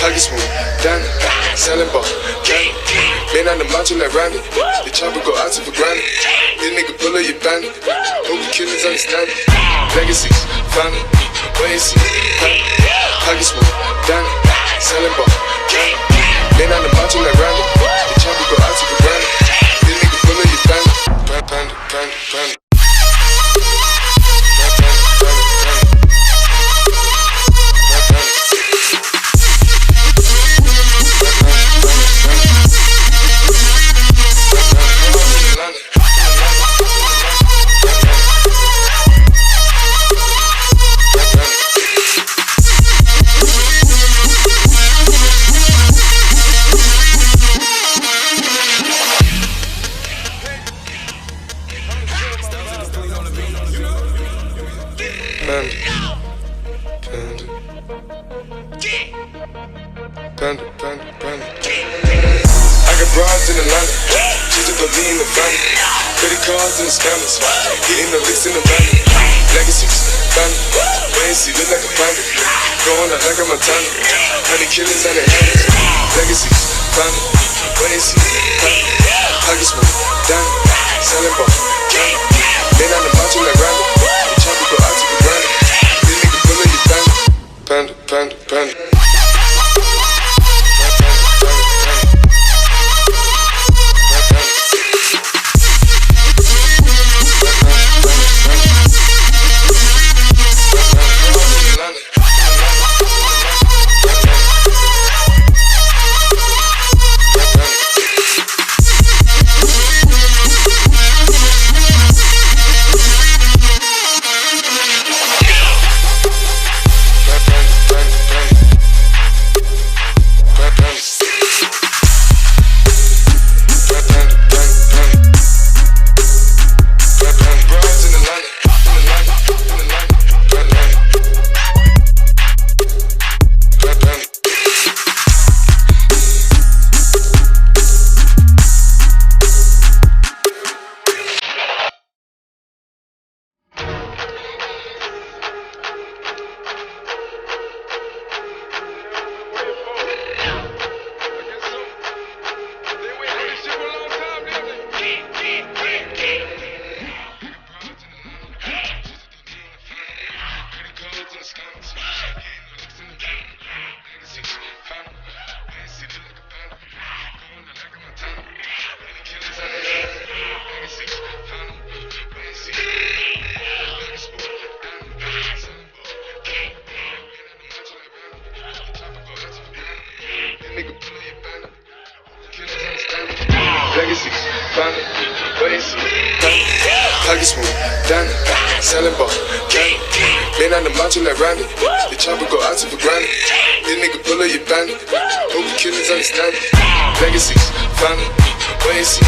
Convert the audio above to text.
pocket smooth, Danny, selling ball, candy. Man on the macho like Randy, the chopper go out to for granted. This nigga pull up your bandit, hope the killers understand it. Legacies, family, wait and see, pocket smooth, Danny, selling ball, candy. Man on the macho like Randy, the chopper go out to for granted. This nigga pull up your bandit, bandit. Panda. I got broads in Atlanta, just to be in the family. Credit cards and the scammers, hitting the licks in the van. Legacies, family, wait and see, look like a panda. Going out like a Montana, 100 killers and the hands. Legacies, family, wait and see, family. Pocket smooth, Danny, selling ball, candy. Man on the macho like Randy, the chopper go out to the granny. This nigga pull up your bandit, panda. Legacies, family, wait and see, pocket smooth, Danny, selling ball, candy. Man on the macho like Randy, the chopper go out to for granted. This nigga pull up your bandit, hope the killers understand it. Legacies, family, wait and see,